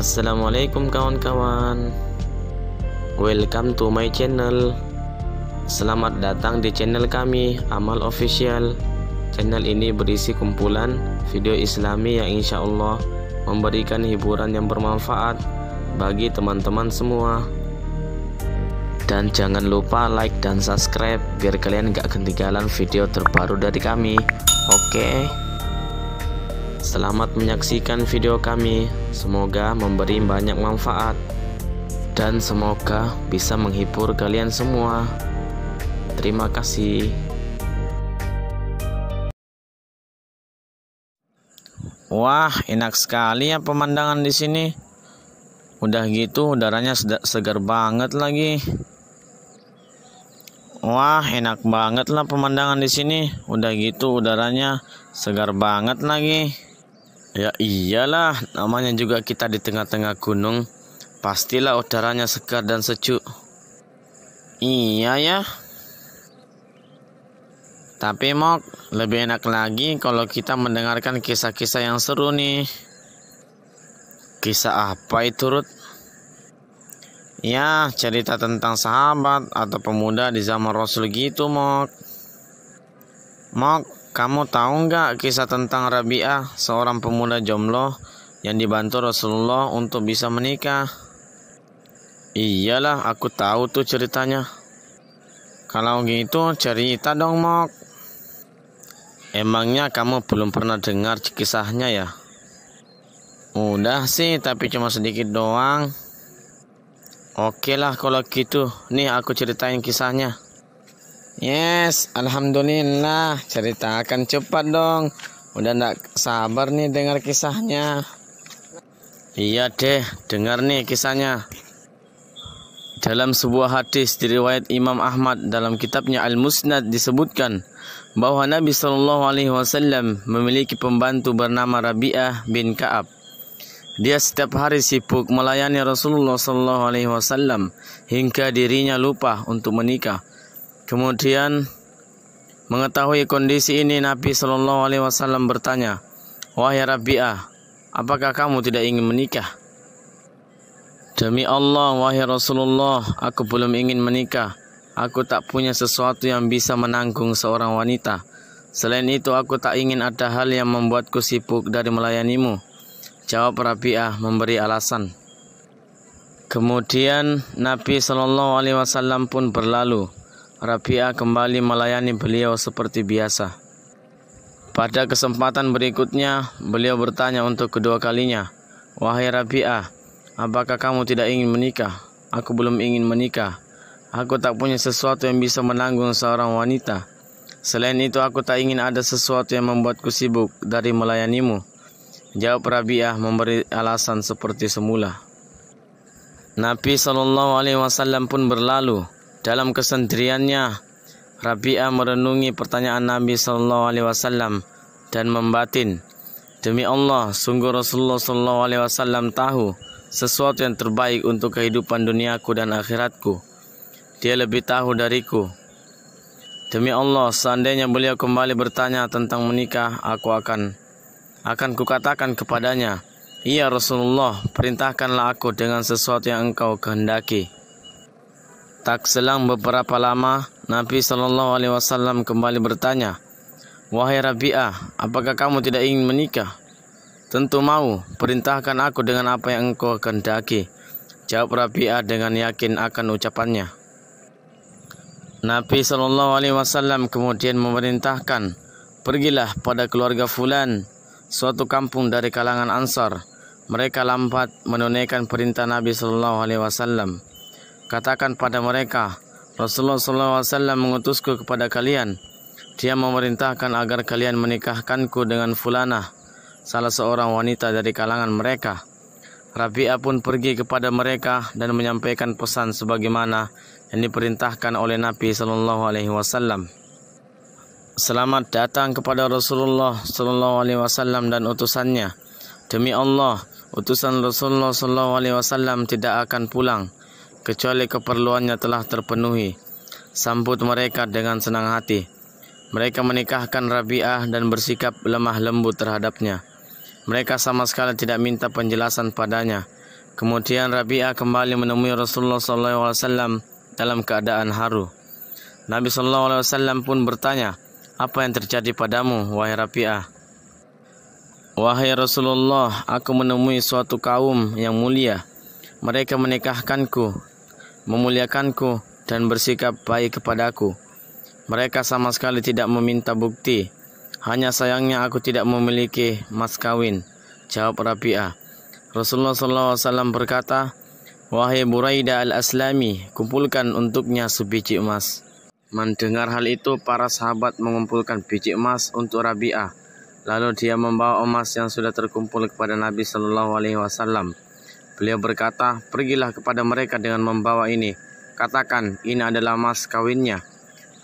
Assalamualaikum kawan-kawan, welcome to my channel. Selamat datang di channel kami, Amal Official. Channel ini berisi kumpulan video islami yang insya Allah memberikan hiburan yang bermanfaat bagi teman-teman semua. Dan jangan lupa like dan subscribe biar kalian gak ketinggalan video terbaru dari kami. Oke, selamat menyaksikan video kami. Semoga memberi banyak manfaat dan semoga bisa menghibur kalian semua. Terima kasih. Wah, enak sekali ya pemandangan di sini. Udah gitu udaranya segar banget lagi. Wah, enak banget lah pemandangan di sini. Udah gitu udaranya segar banget lagi. Ya iyalah, namanya juga kita di tengah-tengah gunung, pastilah udaranya segar dan sejuk. Iya ya. Tapi Mok, lebih enak lagi kalau kita mendengarkan kisah-kisah yang seru nih. Kisah apa itu, Rut? Ya, cerita tentang sahabat atau pemuda di zaman Rasul gitu, Mok. Mok, kamu tahu nggak kisah tentang Rabi'ah, seorang pemuda jomblo yang dibantu Rasulullah untuk bisa menikah? Iyalah, aku tahu tuh ceritanya. Kalau gitu cerita dong, Mok. Emangnya kamu belum pernah dengar kisahnya ya? Udah sih, tapi cuma sedikit doang. Oke lah kalau gitu, nih aku ceritain kisahnya. Yes, alhamdulillah, ceritakan cepat dong. Udah ndak sabar nih dengar kisahnya. Iya deh, dengar nih kisahnya. Dalam sebuah hadis diriwayat Imam Ahmad dalam kitabnya Al-Musnad disebutkan bahwa Nabi SAW memiliki pembantu bernama Rabi'ah bin Ka'ab. Dia setiap hari sibuk melayani Rasulullah SAW hingga dirinya lupa untuk menikah. Kemudian mengetahui kondisi ini, Nabi SAW bertanya, "Wahai Rabi'ah, apakah kamu tidak ingin menikah?" "Demi Allah, wahai Rasulullah, aku belum ingin menikah. Aku tak punya sesuatu yang bisa menanggung seorang wanita. Selain itu, aku tak ingin ada hal yang membuatku sibuk dari melayanimu," jawab Rabi'ah memberi alasan. Kemudian Nabi SAW pun berlalu. Rabi'ah kembali melayani beliau seperti biasa. Pada kesempatan berikutnya, beliau bertanya untuk kedua kalinya, "Wahai Rabi'ah, apakah kamu tidak ingin menikah?" "Aku belum ingin menikah. Aku tak punya sesuatu yang bisa menanggung seorang wanita. Selain itu, aku tak ingin ada sesuatu yang membuatku sibuk dari melayanimu," jawab Rabi'ah memberi alasan seperti semula. Nabi SAW pun berlalu. Dalam kesendiriannya, Rabi'ah merenungi pertanyaan Nabi SAW dan membatin, "Demi Allah, sungguh Rasulullah SAW tahu sesuatu yang terbaik untuk kehidupan duniaku dan akhiratku. Dia lebih tahu dariku. Demi Allah, seandainya beliau kembali bertanya tentang menikah, aku akan kukatakan kepadanya, 'Iya Rasulullah, perintahkanlah aku dengan sesuatu yang engkau kehendaki.'" Tak selang beberapa lama, Nabi SAW kembali bertanya, "Wahai Rabi'ah, apakah kamu tidak ingin menikah?" "Tentu mau, perintahkan aku dengan apa yang engkau kehendaki," jawab Rabi'ah dengan yakin akan ucapannya. Nabi SAW kemudian memerintahkan, "Pergilah pada keluarga Fulan, suatu kampung dari kalangan Ansar. Mereka lambat menunaikan perintah Nabi SAW. Katakan pada mereka, Rasulullah SAW mengutusku kepada kalian. Dia memerintahkan agar kalian menikahkanku dengan Fulanah, salah seorang wanita dari kalangan mereka." Rabi'ah pun pergi kepada mereka dan menyampaikan pesan sebagaimana yang diperintahkan oleh Nabi SAW. "Selamat datang kepada Rasulullah SAW dan utusannya. Demi Allah, utusan Rasulullah SAW tidak akan pulang kecuali keperluannya telah terpenuhi," sambut mereka dengan senang hati. Mereka menikahkan Rabi'ah dan bersikap lemah lembut terhadapnya. Mereka sama sekali tidak minta penjelasan padanya. Kemudian Rabi'ah kembali menemui Rasulullah SAW dalam keadaan haru. Nabi SAW pun bertanya, "Apa yang terjadi padamu, wahai Rabi'ah?" "Wahai Rasulullah, aku menemui suatu kaum yang mulia. Mereka menikahkanku, memuliakanku, dan bersikap baik kepadaku. Mereka sama sekali tidak meminta bukti. Hanya sayangnya aku tidak memiliki mas kawin," jawab Rabi'ah. Rasulullah SAW berkata, "Wahai Buraidah al-Aslami, kumpulkan untuknya sebiji emas." Mendengar hal itu, para sahabat mengumpulkan biji emas untuk Rabi'ah. Lalu dia membawa emas yang sudah terkumpul kepada Nabi SAW. Beliau berkata, "Pergilah kepada mereka dengan membawa ini. Katakan, ini adalah mas kawinnya."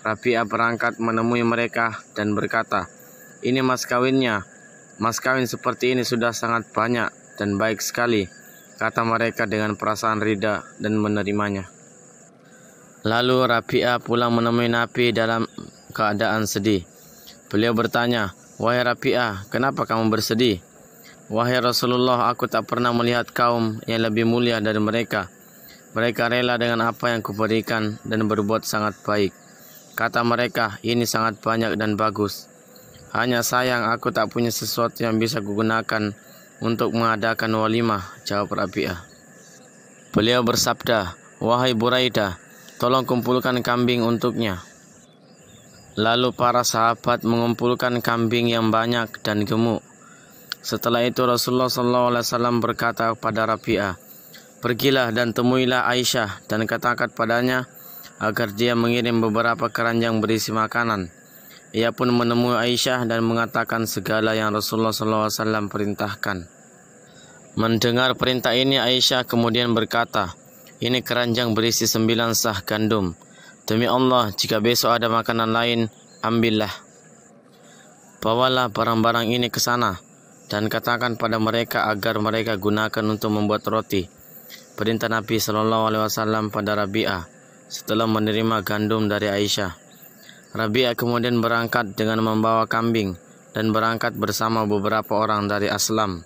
Rabi'ah berangkat menemui mereka dan berkata, "Ini mas kawinnya. Mas kawin seperti ini sudah sangat banyak dan baik sekali," kata mereka dengan perasaan ridha dan menerimanya. Lalu Rabi'ah pulang menemui Nabi dalam keadaan sedih. Beliau bertanya, "Wahai Rabi'ah, kenapa kamu bersedih?" "Wahai Rasulullah, aku tak pernah melihat kaum yang lebih mulia dari mereka. Mereka rela dengan apa yang kuberikan dan berbuat sangat baik. Kata mereka, ini sangat banyak dan bagus. Hanya sayang aku tak punya sesuatu yang bisa kugunakan untuk mengadakan walimah," jawab Rabi'ah. Beliau bersabda, "Wahai Buraidah, tolong kumpulkan kambing untuknya." Lalu para sahabat mengumpulkan kambing yang banyak dan gemuk. Setelah itu Rasulullah SAW berkata kepada Rabi'ah, "Pergilah dan temuilah Aisyah dan katakan padanya agar dia mengirim beberapa keranjang berisi makanan." Ia pun menemui Aisyah dan mengatakan segala yang Rasulullah SAW perintahkan. Mendengar perintah ini, Aisyah kemudian berkata, "Ini keranjang berisi 9 sah gandum. Demi Allah, jika besok ada makanan lain, ambillah. Bawalah barang-barang ini ke sana dan katakan pada mereka agar mereka gunakan untuk membuat roti." Perintah Nabi SAW pada Rabi'ah setelah menerima gandum dari Aisyah. Rabi'ah kemudian berangkat dengan membawa kambing dan berangkat bersama beberapa orang dari Aslam.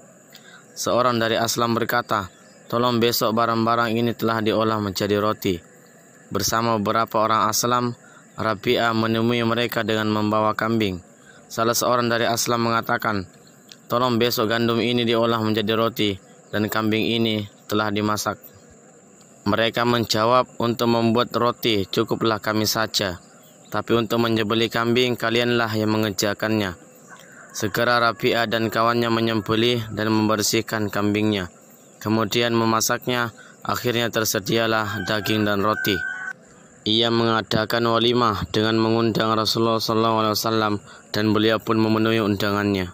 Seorang dari Aslam berkata, "Tolong besok barang-barang ini telah diolah menjadi roti." Bersama beberapa orang Aslam, Rabi'ah menemui mereka dengan membawa kambing. Salah seorang dari Aslam mengatakan, "Tolong besok gandum ini diolah menjadi roti dan kambing ini telah dimasak." Mereka menjawab, "Untuk membuat roti cukuplah kami saja, tapi untuk menyembelih kambing kalianlah yang mengerjakannya." Segera Rabi'ah dan kawannya menyembelih dan membersihkan kambingnya. Kemudian memasaknya, akhirnya tersedialah daging dan roti. Ia mengadakan walimah dengan mengundang Rasulullah SAW dan beliau pun memenuhi undangannya.